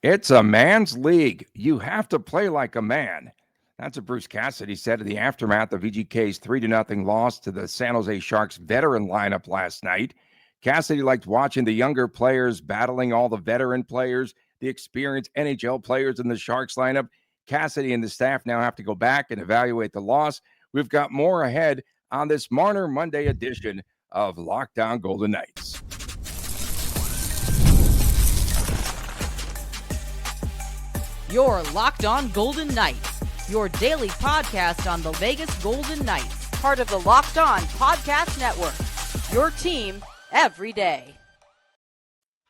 It's a man's league. You have to play like a man. That's what Bruce Cassidy said in the aftermath of VGK's 3-0 loss to the San Jose Sharks veteran lineup last night. Cassidy liked watching the younger players battling all the veteran players, the experienced NHL players in the Sharks lineup. Cassidy and the staff now have to go back and evaluate the loss. We've got more ahead on this Marner Monday edition of Lockdown Golden Knights. Your Locked On Golden Knights, your daily podcast on the Vegas Golden Knights, part of the Locked On Podcast Network, your team every day.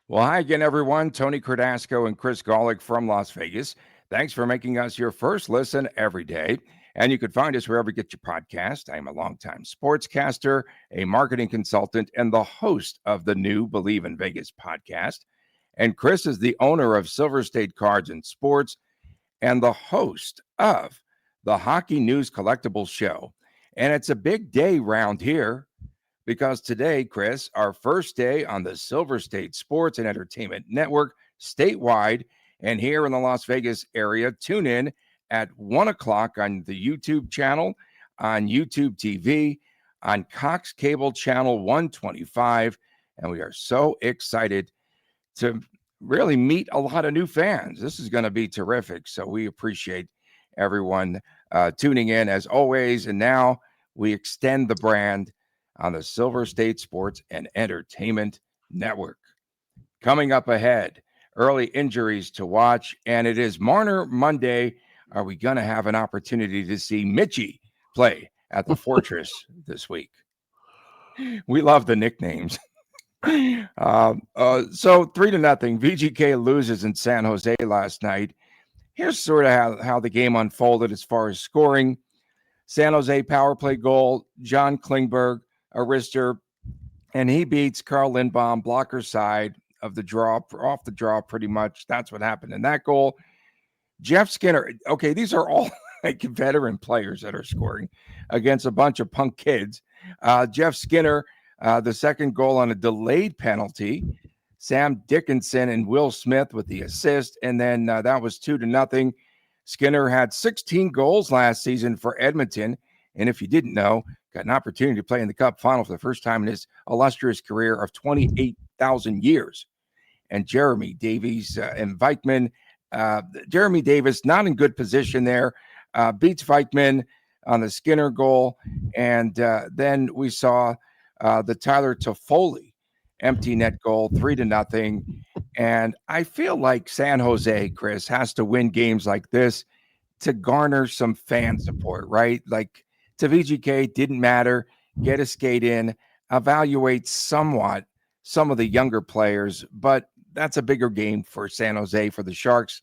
Well, hi again, everyone. Tony Cardasco and Chris Golick from Las Vegas. Thanks for making us your first listen every day. And you can find us wherever you get your podcast. I'm a longtime sportscaster, a marketing consultant, and the host of the new Believe in Vegas podcast. And Chris is the owner of Silver State Cards and Sports and the host of the Hockey News Collectibles Show. And it's a big day round here because today, Chris, our first day on the Silver State Sports and Entertainment Network statewide and here in the Las Vegas area. Tune in at 1 o'clock on the YouTube channel, on YouTube TV, on Cox Cable Channel 125. And we are so excited to really meet a lot of new fans. This is going to be terrific. So we appreciate everyone tuning in as always. And now we extend the brand on the Silver State Sports and Entertainment Network. Coming up ahead, early injuries to watch, and it is Marner Monday. Are we going to have an opportunity to see Mitchie play at the Fortress this week? We love the nicknames. So 3-0, VGK loses in San Jose last night. Here's sort of how the game unfolded as far as scoring. San Jose power play goal, John Klingberg, a wrister, and he beats Carl Lindbaum, blocker side of the draw, off the draw pretty much. That's what happened in that goal. Jeff Skinner, okay, these are all like veteran players that are scoring against a bunch of punk kids. Jeff Skinner, the second goal on a delayed penalty. Sam Dickinson and Will Smith with the assist. And then that was 2-0. Skinner had 16 goals last season for Edmonton. And if you didn't know, got an opportunity to play in the Cup final for the first time in his illustrious career of 28,000 years. And Jeremy Davies and Vikman. Jeremy Davis, not in good position there, beats Vikman on the Skinner goal. And then we saw the Tyler Toffoli empty net goal, 3-0. And I feel like San Jose, Chris, has to win games like this to garner some fan support, right? Like to VGK, didn't matter. Get a skate in, evaluate somewhat some of the younger players, but that's a bigger game for San Jose, for the Sharks.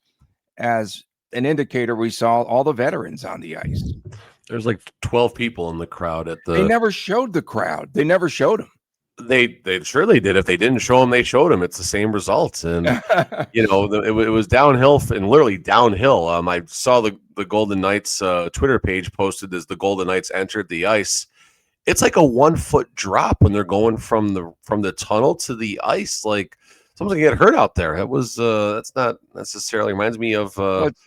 As an indicator, we saw all the veterans on the ice. There's like 12 people in the crowd at the. They never showed the crowd. They never showed them. They surely did. If they didn't show them, they showed them. It's the same results, and it was downhill and literally downhill. I saw the Golden Knights Twitter page posted as the Golden Knights entered the ice. It's like a 1 foot drop when they're going from the tunnel to the ice. Like someone's gonna get hurt out there. It was that's not necessarily reminds me of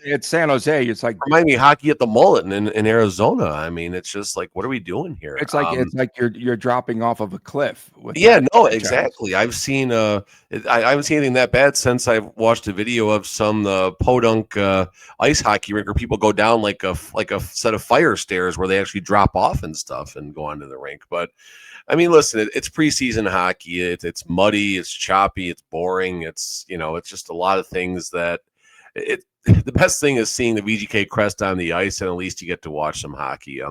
it's San Jose. It's like remind me of hockey at the Mullet in Arizona. I mean, it's just like, what are we doing here? It's like you're dropping off of a cliff. Exactly. I've seen I haven't seen anything that bad since I've watched a video of some podunk ice hockey rink where people go down like a set of fire stairs where they actually drop off and stuff and go onto the rink. But I mean, listen, it's preseason hockey. It's muddy, it's choppy, it's boring. It's it's just a lot of things that the best thing is seeing the VGK crest on the ice, and at least you get to watch some hockey.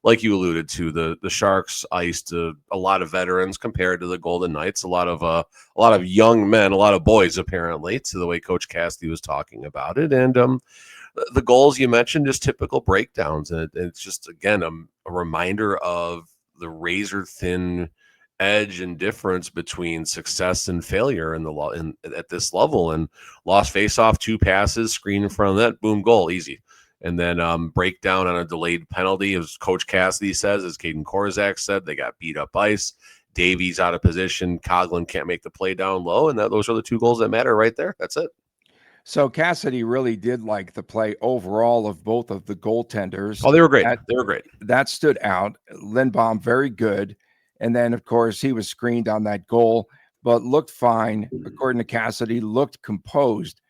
Like you alluded to, the Sharks iced a lot of veterans compared to the Golden Knights. A lot of young men, a lot of boys apparently, to the way Coach Cassidy was talking about it. And the goals you mentioned, just typical breakdowns, and it's just again a reminder of the razor thin edge and difference between success and failure at this level. And lost face-off, 2 passes, screen in front of that, boom, goal, easy. And then breakdown on a delayed penalty, as Coach Cassidy says, as Caden Korzak said, they got beat up ice. Davies out of position. Coughlin can't make the play down low, and those are the 2 goals that matter right there. That's it. So Cassidy really did like the play overall of both of the goaltenders. Oh, they were great. That, They were great. that stood out. Lindbaum, very good. And then, of course, he was screened on that goal, but looked fine. According to Cassidy, looked composed.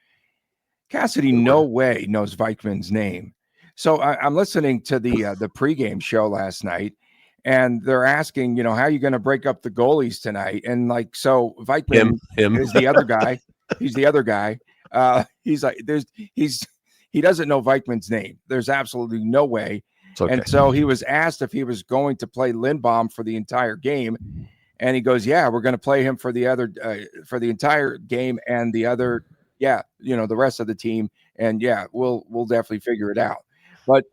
Cassidy, no way knows Vikman's name. So I'm listening to the pregame show last night, and they're asking, how are you going to break up the goalies tonight? And so Vikman Him. is the other guy. He's the other guy. He's like, he doesn't know Vikman's name. There's absolutely no way. Okay. And so he was asked if he was going to play Lindbaum for the entire game. And he goes, yeah, we're going to play him for the entire game and the other, the rest of the team. And we'll definitely figure it out. But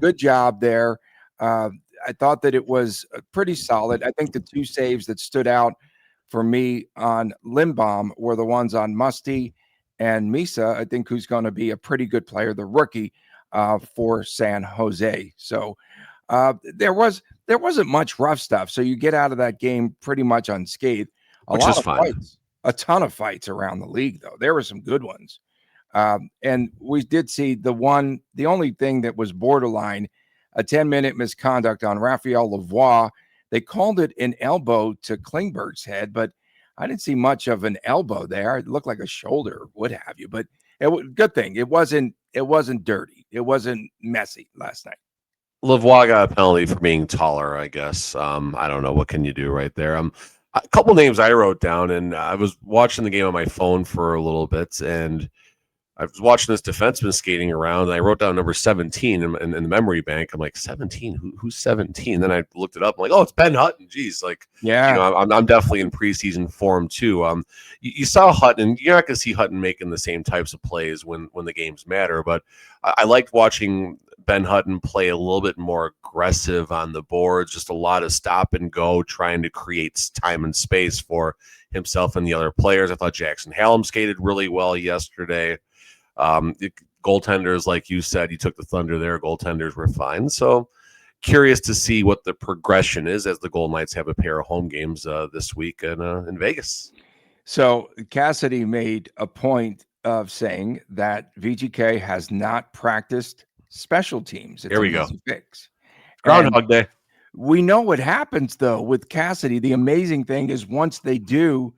good job there. I thought that it was pretty solid. I think the two saves that stood out for me on Lindbaum were the ones on Musty and Misa, I think, who's going to be a pretty good player, the rookie for San Jose. So there wasn't much rough stuff. So you get out of that game pretty much unscathed. Which is fine. A ton of fights around the league, though. There were some good ones. And we did see the only thing that was borderline, a 10-minute misconduct on Raphael Lavoie. They called it an elbow to Klingberg's head, but I didn't see much of an elbow there. It looked like a shoulder, what have you. But good thing it wasn't dirty. It wasn't messy last night. Lavoie got a penalty for being taller, I guess. I don't know. What can you do right there? A couple names I wrote down, and I was watching the game on my phone for a little bit, and I was watching this defenseman skating around, and I wrote down number 17 in the memory bank. I'm like, 17? Who's 17? Then I looked it up. I'm like, oh, it's Ben Hutton. Jeez, I'm definitely in preseason form too. You saw Hutton. You're not going to see Hutton making the same types of plays when the games matter, but I liked watching Ben Hutton play a little bit more aggressive on the boards, just a lot of stop and go, trying to create time and space for himself and the other players. I thought Jackson Hallam skated really well yesterday. Goaltenders, like you said, you took the Thunder there. Goaltenders were fine. So curious to see what the progression is as the Golden Knights have a pair of home games this week in Vegas. So Cassidy made a point of saying that VGK has not practiced special teams. Here we go. Fix. Groundhog Day. We know what happens, though, with Cassidy. The amazing thing is once they do,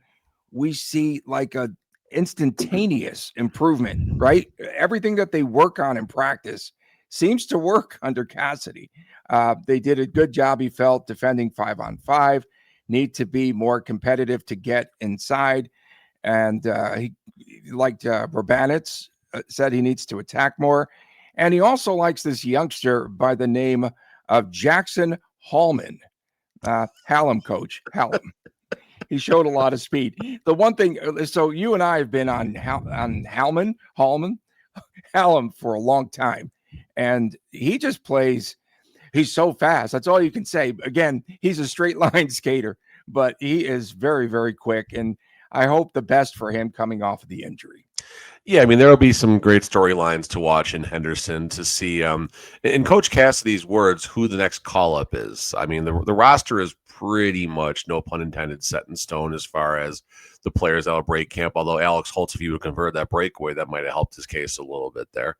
we see like a instantaneous improvement, right? Everything that they work on in practice seems to work under Cassidy. They did a good job, he felt, defending 5-on-5, need to be more competitive to get inside. And he liked Brabanitz, said he needs to attack more. And he also likes this youngster by the name of Jackson Hallman, Hallam coach, Hallam. He showed a lot of speed. The one thing, so you and I have been on Hallam for a long time, and he just plays. He's so fast. That's all you can say. Again, he's a straight line skater, but he is very, very quick, and I hope the best for him coming off of the injury. Yeah, I mean, there will be some great storylines to watch in Henderson to see, in Coach Cassidy's words, who the next call-up is. I mean, the roster is pretty much, no pun intended, set in stone as far as the players that will break camp, although Alex Holtz, if he would convert that breakaway, that might have helped his case a little bit there.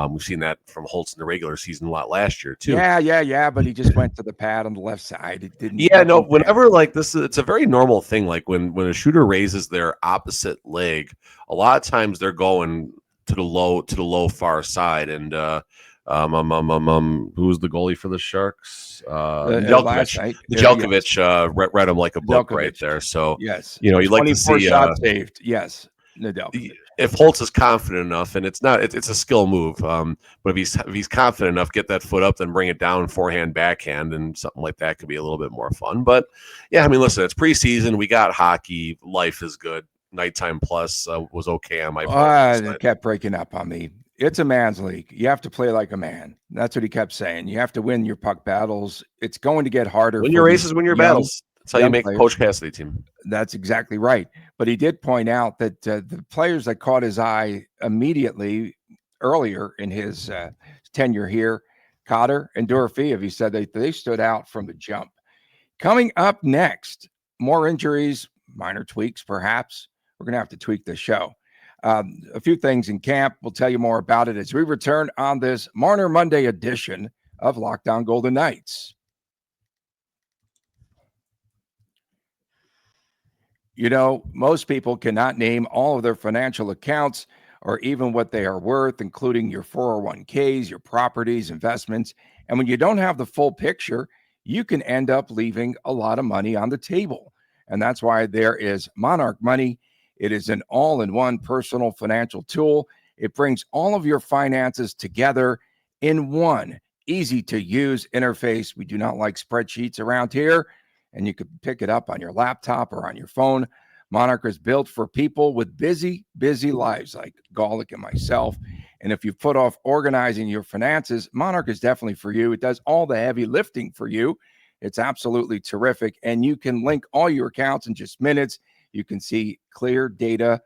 We've seen that from Holtz in the regular season a lot last year, too. Yeah, but he just went to the pad on the left side. It didn't. Yeah, no, whenever like this, it's a very normal thing. Like when a shooter raises their opposite leg, a lot of times they're going to the low far side. And who was the goalie for the Sharks? Nedeljkovic read him like a book right there. So yes, you'd like to see shots saved. Yes, Nedeljkovic. If Holtz is confident enough, and it's a skill move, but if he's confident enough, get that foot up, then bring it down, forehand, backhand, and something like that could be a little bit more fun. But yeah, I mean, listen, it's preseason. We got hockey. Life is good. Nighttime Plus was okay on my phone. It kept breaking up on me. It's a man's league. You have to play like a man. That's what he kept saying. You have to win your puck battles. It's going to get harder. Win your races, win your battles. That's how you make a Coach Cassidy team. That's exactly right. But he did point out that the players that caught his eye immediately earlier in his tenure here, Cotter and Dorofeev, he said they stood out from the jump. Coming up next, more injuries, minor tweaks perhaps. We're going to have to tweak the show. A few things in camp. We'll tell you more about it as we return on this Marner Monday edition of Locked On Golden Knights. You know, most people cannot name all of their financial accounts or even what they are worth, including your 401ks, your properties, investments. And when you don't have the full picture, you can end up leaving a lot of money on the table. And that's why there is Monarch Money. It is an all-in-one personal financial tool. It brings all of your finances together in one easy-to-use interface. We do not like spreadsheets around here, and you could pick it up on your laptop or on your phone. Monarch is built for people with busy lives like Golick and myself. And if you put off organizing your finances, Monarch is definitely for you. It does all the heavy lifting for you. It's absolutely terrific. And you can link all your accounts in just minutes. You can see clear data,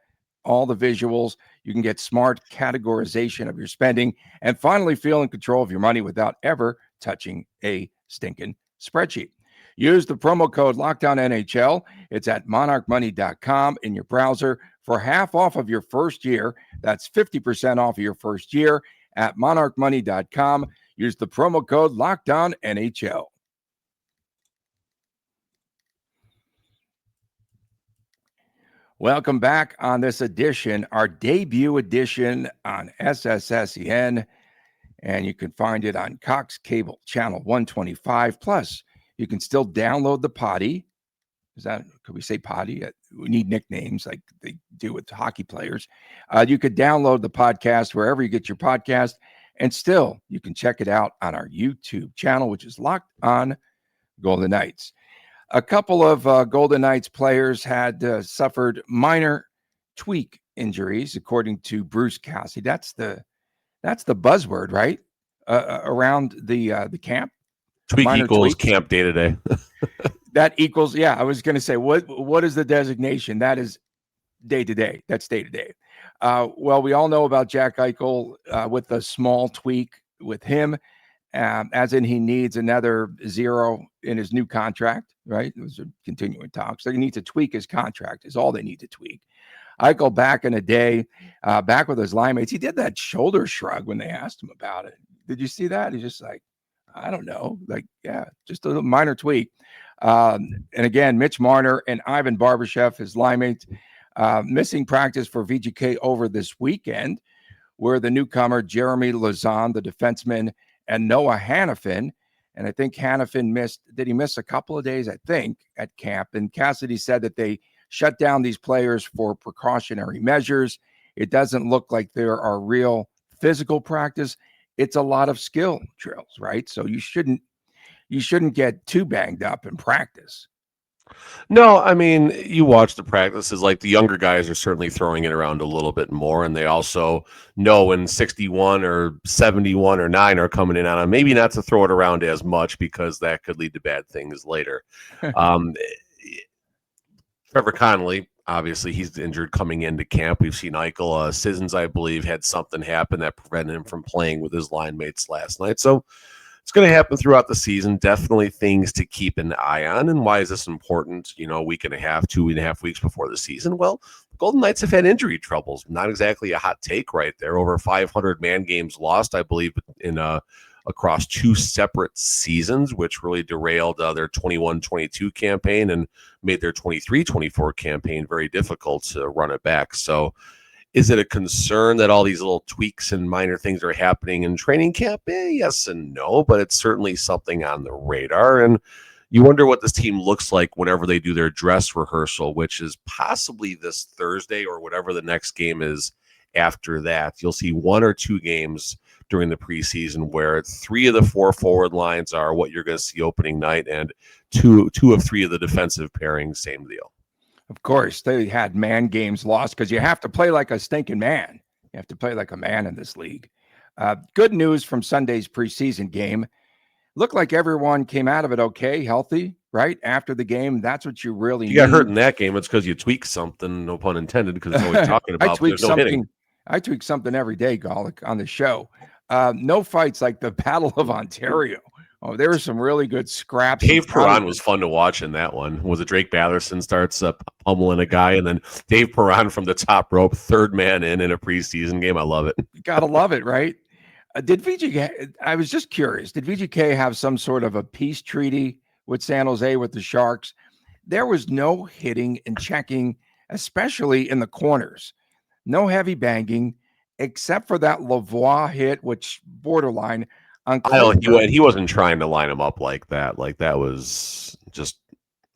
all the visuals. You can get smart categorization of your spending and finally feel in control of your money without ever touching a stinking spreadsheet. Use the promo code LOCKDOWNNHL. It's at monarchmoney.com in your browser for half off of your first year. That's 50% off of your first year at monarchmoney.com. Use the promo code LOCKDOWNNHL. Welcome back on this edition, our debut edition on SSSEN, and you can find it on Cox Cable Channel 125. Plus, you can still download the potty. Could we say potty? We need nicknames like they do with hockey players. You could download the podcast wherever you get your podcast, and still you can check it out on our YouTube channel, which is Locked On Golden Knights. A couple of Golden Knights players had suffered minor tweak injuries, according to Bruce Cassidy. That's the buzzword, right? Around the camp. Tweak equals camp day to day. That equals, yeah. I was going to say, what is the designation? That is day to day. That's day to day. Well, we all know about Jack Eichel with a small tweak with him, as in he needs another zero in his new contract, right? Those are continuing talks. They need to tweak his contract is all they need to tweak. Eichel back in a day, back with his line mates. He did that shoulder shrug when they asked him about it. Did you see that? He's just like, I don't know. Like, yeah, just a minor tweak. And again, Mitch Marner and Ivan Barbashev, his line mates, missing practice for VGK over this weekend, where the newcomer Jeremy Lauzon, the defenseman, and Noah Hannafin. And I think Hannafin did he miss a couple of days, I think, at camp? And Cassidy said that they shut down these players for precautionary measures. It doesn't look like there are real physical practice. It's a lot of skill drills, right? So you shouldn't get too banged up in practice. No, I mean, you watch the practices, like the younger guys are certainly throwing it around a little bit more, and they also know when 61 or 71 or 9 are coming in on them, maybe not to throw it around as much because that could lead to bad things later. Trevor Connolly, obviously, he's injured coming into camp. We've seen Eichel. Sissons, I believe, had something happen that prevented him from playing with his line mates last night. So it's going to happen throughout the season. Definitely things to keep an eye on. And why is this important? A week and a half, 2.5 weeks before the season? Well, Golden Knights have had injury troubles. Not exactly a hot take right there. Over 500 man games lost, I believe, in across 2 separate seasons, which really derailed their 21-22 campaign and made their 23-24 campaign very difficult to run it back. So is it a concern that all these little tweaks and minor things are happening in training camp? Yes and no, but it's certainly something on the radar. And you wonder what this team looks like whenever they do their dress rehearsal, which is possibly this Thursday or whatever the next game is after that. You'll see 1 or 2 games during the preseason where 3 of the 4 forward lines are what you're going to see opening night, and two of 3 of the defensive pairings, same deal. Of course, they had man games lost because you have to play like a stinking man. You have to play like a man in this league. Good news from Sunday's preseason game. Looked like everyone came out of it okay, healthy, right? After the game, that's what you really need. You got hurt in that game, it's because you tweaked something, no pun intended, because it's always talking about I tweak something every day, Golick, on the show. No fights like the Battle of Ontario Oh, there were some really good scraps. Dave Perron was fun to watch in that one. Was it Drake Batherson starts pummeling a guy, and then Dave Perron from the top rope, third man in a preseason game. I love it. You gotta love it, right? Did VGK? I was just curious. Did VGK have some sort of a peace treaty with San Jose with the Sharks? There was no hitting and checking, especially in the corners. No heavy banging, except for that Lavoie hit, which borderline. I don't. He wasn't trying to line him up like that. Like that was just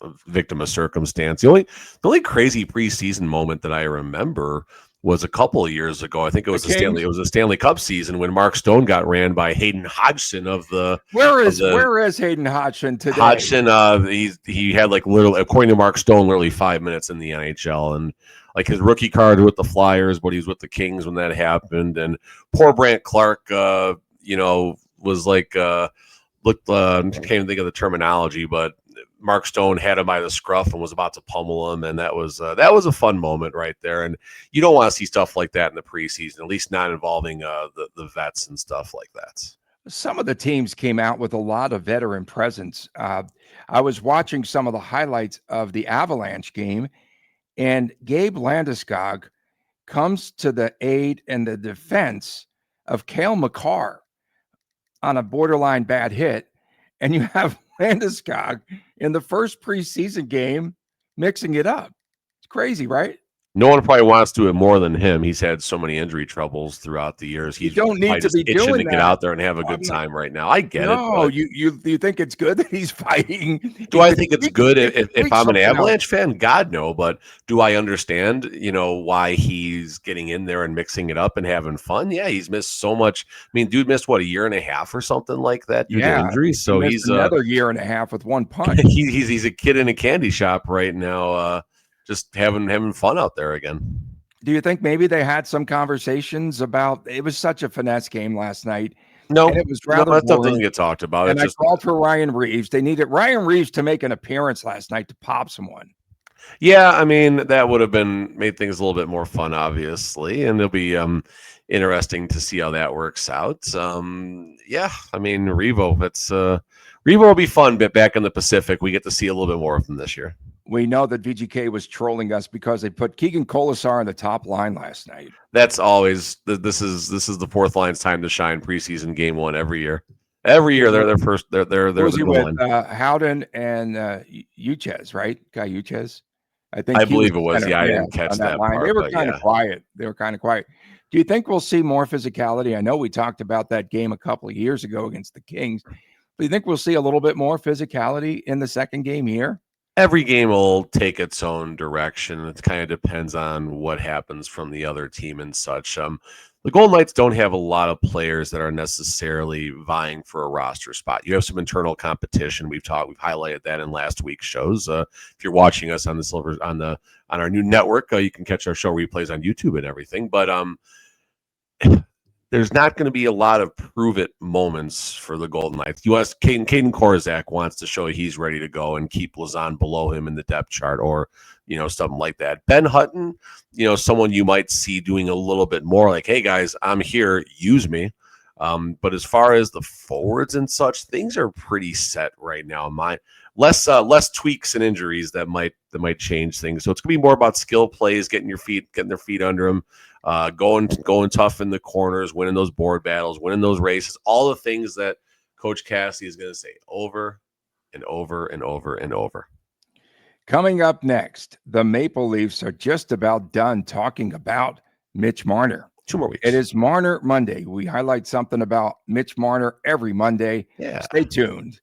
a victim of circumstance. The only crazy preseason moment that I remember was a couple of years ago. I think it was a Stanley Cup season when Mark Stone got ran by Hayden Hodgson of the. Where is Hayden Hodgson today? Hodgson, he had like literally, according to Mark Stone, literally 5 minutes in the NHL, and like his rookie card with the Flyers, but he was with the Kings when that happened. And poor Brant Clark, was like can't even think of the terminology, but Mark Stone had him by the scruff and was about to pummel him, and that was a fun moment right there. And you don't want to see stuff like that in the preseason, at least not involving the vets and stuff like that. Some of the teams came out with a lot of veteran presence. I was watching some of the highlights of the Avalanche game, and Gabe Landeskog comes to the aid and the defense of Cale Makar on a borderline bad hit, and you have Landeskog in the first preseason game mixing it up. It's crazy, right? No one probably wants to do it more than him. He's had so many injury troubles throughout the years. He don't need to be doing that. Get out there and have a good time right now. I get it. No, you think it's good that he's fighting? Do I think it's good if I'm an Avalanche fan? God, no. But do I understand, why he's getting in there and mixing it up and having fun? Yeah, he's missed so much. I mean, dude missed a year and a half or something like that due to injury. So he's another year and a half with one punch. He's a kid in a candy shop right now. Just having fun out there again. Do you think maybe they had some conversations about it was such a finesse game last night? No, it was rather that doesn't get talked about. And I called for Ryan Reeves. They needed Ryan Reeves to make an appearance last night to pop someone. Yeah, I mean, that would have made things a little bit more fun, obviously, and it'll be interesting to see how that works out. Yeah, I mean, Revo, Revo will be fun, but back in the Pacific, we get to see a little bit more of them this year. We know that VGK was trolling us because they put Keegan Colasar on the top line last night. That's always this is the fourth line's time to shine. Preseason game one every year. Every year they're first. They're the with Howden and Uchez, right? Guy Uchez. I believe it was. I didn't catch that part. They were kind of quiet. Do you think we'll see more physicality? I know we talked about that game a couple of years ago against the Kings. But do you think we'll see a little bit more physicality in the second game here? Every game will take its own direction. It kind of depends on what happens from the other team and such. The Golden Knights don't have a lot of players that are necessarily vying for a roster spot. You have some internal competition. We've highlighted that in last week's shows. If you're watching us on our new network, you can catch our show replays on YouTube and everything. But there's not going to be a lot of prove-it moments for the Golden Knights. Caden Korczak wants to show he's ready to go and keep Lazan below him in the depth chart or, something like that. Ben Hutton, someone you might see doing a little bit more like, hey, guys, I'm here. Use me. But as far as the forwards and such, things are pretty set right now. Less tweaks and injuries that might change things. So it's going to be more about skill plays, getting their feet under them. Going tough in the corners, winning those board battles, winning those races, all the things that Coach Cassidy is going to say over and over and over and over. Coming up next, the Maple Leafs are just about done talking about Mitch Marner. 2 more weeks. It is Marner Monday. We highlight something about Mitch Marner every Monday. Yeah. Stay tuned.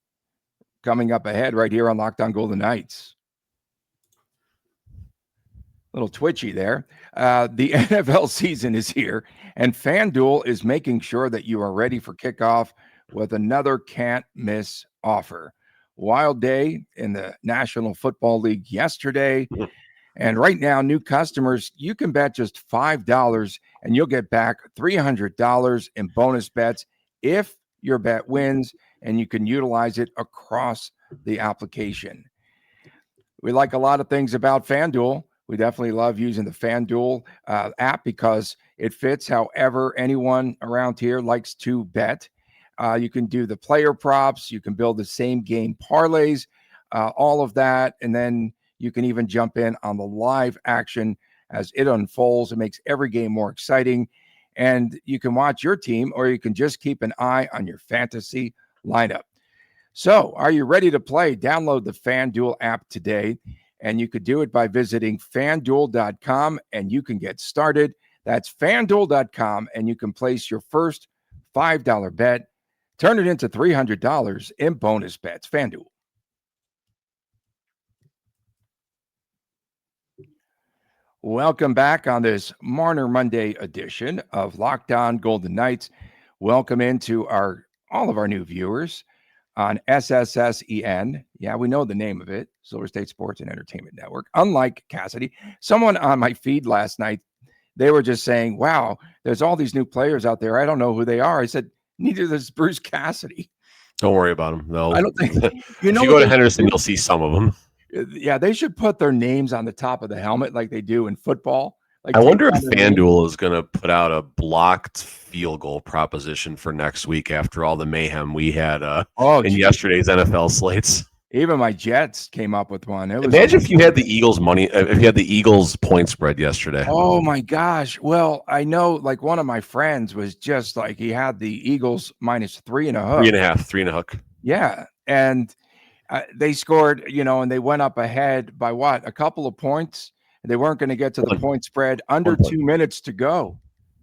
Coming up ahead right here on Locked On Golden Knights. Little twitchy there. The NFL season is here, and FanDuel is making sure that you are ready for kickoff with another can't-miss offer. Wild day in the National Football League yesterday, and right now, new customers, you can bet just $5, and you'll get back $300 in bonus bets if your bet wins, and you can utilize it across the application. We like a lot of things about FanDuel. We definitely love using the FanDuel app because it fits however anyone around here likes to bet. You can do the player props. You can build the same game parlays, all of that. And then you can even jump in on the live action as it unfolds. It makes every game more exciting. And you can watch your team, or you can just keep an eye on your fantasy lineup. So, are you ready to play? Download the FanDuel app today, and you could do it by visiting FanDuel.com, and you can get started. That's FanDuel.com, and you can place your first $5 bet, turn it into $300 in bonus bets. FanDuel. Welcome back on this Marner Monday edition of Locked On Golden Knights. Welcome into all of our new viewers on SSSEN. Yeah, we know the name of it, Silver State Sports and Entertainment Network. Unlike Cassidy, someone on my feed last night, they were just saying, wow, there's all these new players out there. I don't know who they are. I said, neither does Bruce Cassidy. Don't worry about them. No, I don't think, if you go to Henderson, you'll see some of them. Yeah, they should put their names on the top of the helmet like they do in football. Like, I wonder if FanDuel is going to put out a blocked field goal proposition for next week after all the mayhem we had in yesterday's NFL slates. Even my Jets came up with one. Imagine if you had the Eagles money, if you had the Eagles point spread yesterday. Oh my gosh. Well, I know, like, one of my friends was just like, he had the Eagles minus 3.5. 3.5, 3.5. Yeah. And they scored, and they went up ahead by a couple of points. They weren't going to get to the point spread under 2 minutes to go.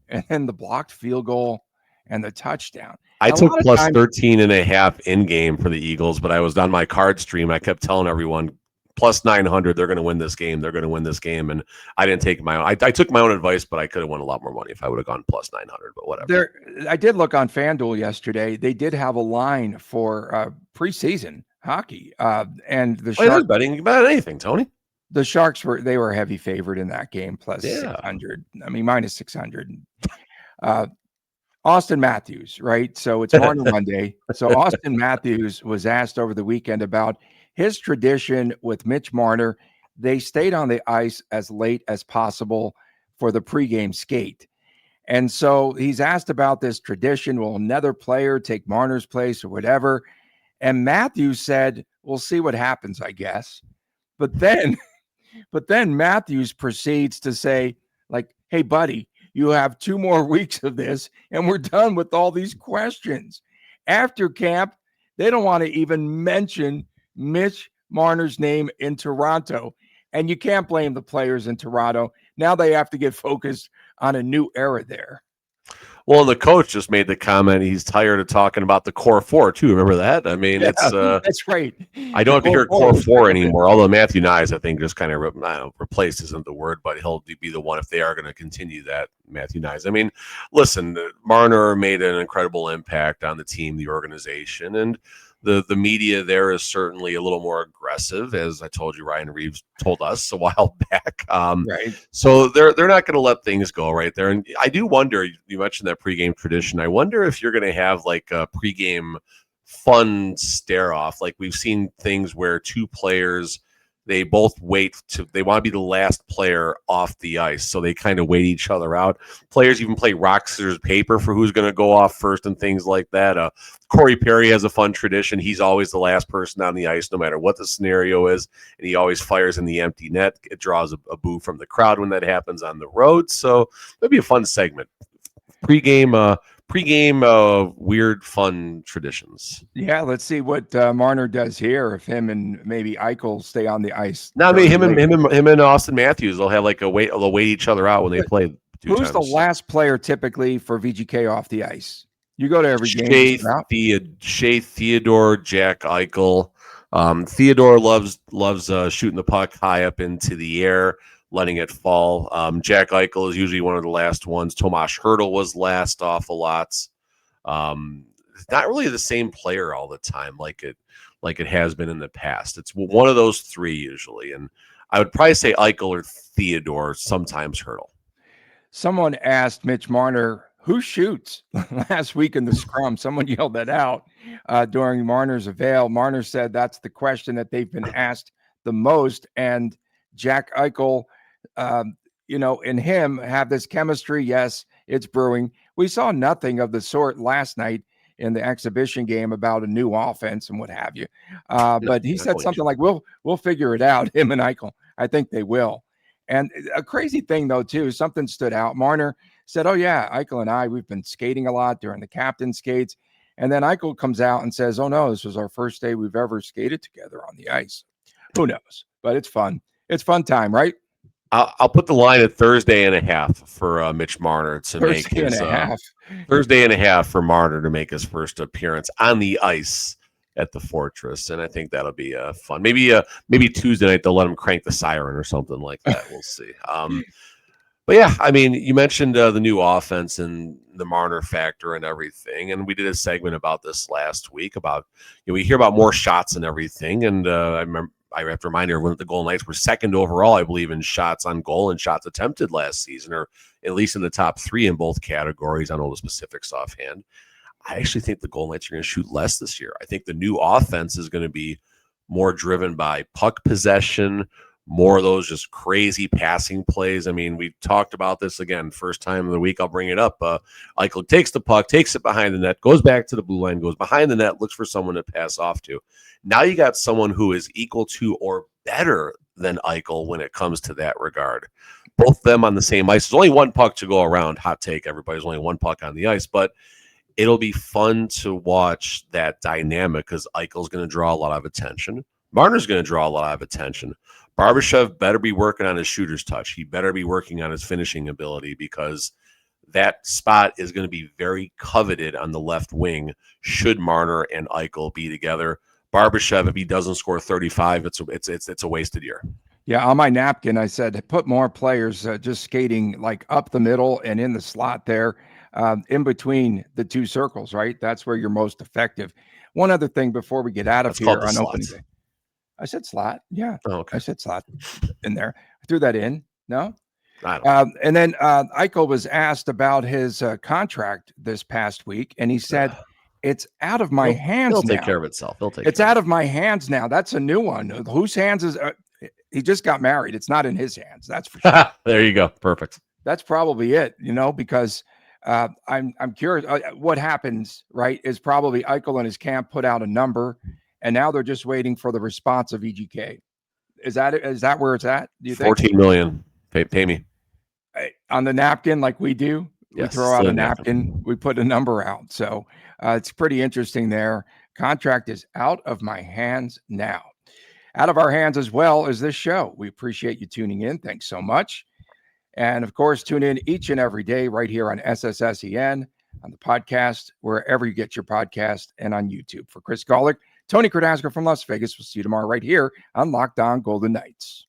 And then the blocked field goal and the touchdown. I took plus 13.5 in game for the Eagles, but I was on my card stream. I kept telling everyone plus 900, they're going to win this game. They're going to win this game. And I didn't take my own. I took my own advice, but I could have won a lot more money if I would have gone plus 900, but whatever. I did look on FanDuel yesterday. They did have a line for preseason hockey. And the Sharks betting about anything, Tony. The Sharks were a heavy favorite in that game, plus 600. I mean, minus 600. Auston Matthews, right? So it's Marner Monday. So Auston Matthews was asked over the weekend about his tradition with Mitch Marner. They stayed on the ice as late as possible for the pregame skate. And so he's asked about this tradition. Will another player take Marner's place or whatever? And Matthews said, we'll see what happens, I guess. But then Matthews proceeds to say, like, hey, buddy, you have 2 more weeks of this, and we're done with all these questions. After camp, they don't want to even mention Mitch Marner's name in Toronto. And you can't blame the players in Toronto. Now they have to get focused on a new era there. Well, the coach just made the comment he's tired of talking about the core 4 too. Remember that? I mean, it's that's right. I don't have to hear core 4 anymore. Although Matthew Nyes, I think, just kind of replaced isn't the word, but he'll be the one if they are going to continue that. Matthew Nyes. I mean, listen, Marner made an incredible impact on the team, the organization, and the media there is certainly a little more aggressive, as I told you, Ryan Reeves told us a while back. Right. So they're not going to let things go right there. And I do wonder, you mentioned that pregame tradition. I wonder if you're going to have like a pregame fun stare off. Like we've seen things where 2 players, they both they want to be the last player off the ice. So they kind of wait each other out. Players even play rock, scissors, paper for who's going to go off first and things like that. Corey Perry has a fun tradition. He's always the last person on the ice, no matter what the scenario is. And he always fires in the empty net. It draws a boo from the crowd when that happens on the road. So that'd be a fun segment. Pre-game weird fun traditions. Yeah, let's see what Marner does here. If him and maybe Eichel stay on the ice. No, I mean him and Auston Matthews. They'll have like they'll wait each other out when they play. Who's the last player typically for VGK off the ice? You go to every game. Shea Theodore, Jack Eichel. Theodore loves shooting the puck high up into the air, letting it fall. Jack Eichel is usually one of the last ones. Tomas Hertl was last off a lot. Not really the same player all the time like it has been in the past. It's one of those 3 usually. And I would probably say Eichel or Theodore, sometimes Hertl. Someone asked Mitch Marner, who shoots? Last week in the scrum, someone yelled that out during Marner's avail. Marner said that's the question that they've been asked the most. And Jack Eichel, and him have this chemistry. Yes, it's brewing. We saw nothing of the sort last night in the exhibition game about a new offense and what have you. But he said something like, we'll figure it out, him and Eichel. I think they will. And a crazy thing, though, too, something stood out. Marner said, oh, yeah, Eichel and I, we've been skating a lot during the captain skates. And then Eichel comes out and says, oh, no, this was our first day we've ever skated together on the ice. Who knows? But it's fun. It's fun time, right? I'll put the line at Thursday and a half for Mitch Marner to make his Thursday and a half for Marner to make his first appearance on the ice at the Fortress, and I think that'll be fun. Maybe Tuesday night they'll let him crank the siren or something like that. We'll see. But yeah, I mean, you mentioned the new offense and the Marner factor and everything, and we did a segment about this last week about we hear about more shots and everything, and I remember. I have to remind everyone that the Golden Knights were second overall, I believe, in shots on goal and shots attempted last season, or at least in the top 3 in both categories. I don't know the specifics offhand. I actually think the Golden Knights are going to shoot less this year. I think the new offense is going to be more driven by puck possession, more of those just crazy passing plays. I mean, we talked about this again, first time of the week. I'll bring it up. Eichel takes the puck, takes it behind the net, goes back to the blue line, goes behind the net, looks for someone to pass off to. Now you got someone who is equal to or better than Eichel when it comes to that regard. Both of them on the same ice. There's only one puck to go around. Hot take, everybody's only one puck on the ice, but it'll be fun to watch that dynamic because Eichel's going to draw a lot of attention. Marner's going to draw a lot of attention. Barbashev better be working on his shooter's touch. He better be working on his finishing ability because that spot is going to be very coveted on the left wing should Marner and Eichel be together. Barbashev, if he doesn't score 35, it's a wasted year. Yeah, on my napkin, I said put more players just skating like up the middle and in the slot there, in between the two circles, right? That's where you're most effective. One other thing before we get out of here on opening day. I said slot. Yeah. Oh, okay. I said slot in there. I threw that in. No? And then Eichel was asked about his contract this past week, and he said, it's out of my hands now. He'll take care of itself. It's out of my hands now. That's a new one. Whose hands is he just got married. It's not in his hands. That's for sure. There you go. Perfect. That's probably it, because I'm curious what happens, right, is probably Eichel and his camp put out a number, and now they're just waiting for the response of EGK. Is that where it's at? Do you think? $14 million. Pay me. On the napkin like we do. Yes, we throw out a napkin. We put a number out. So it's pretty interesting there. Contract is out of my hands now. Out of our hands as well as this show. We appreciate you tuning in. Thanks so much. And, of course, tune in each and every day right here on SSSEN, on the podcast, wherever you get your podcast, and on YouTube. For Chris Golick, Tony Kardasco from Las Vegas. We'll see you tomorrow right here on Locked On Golden Knights.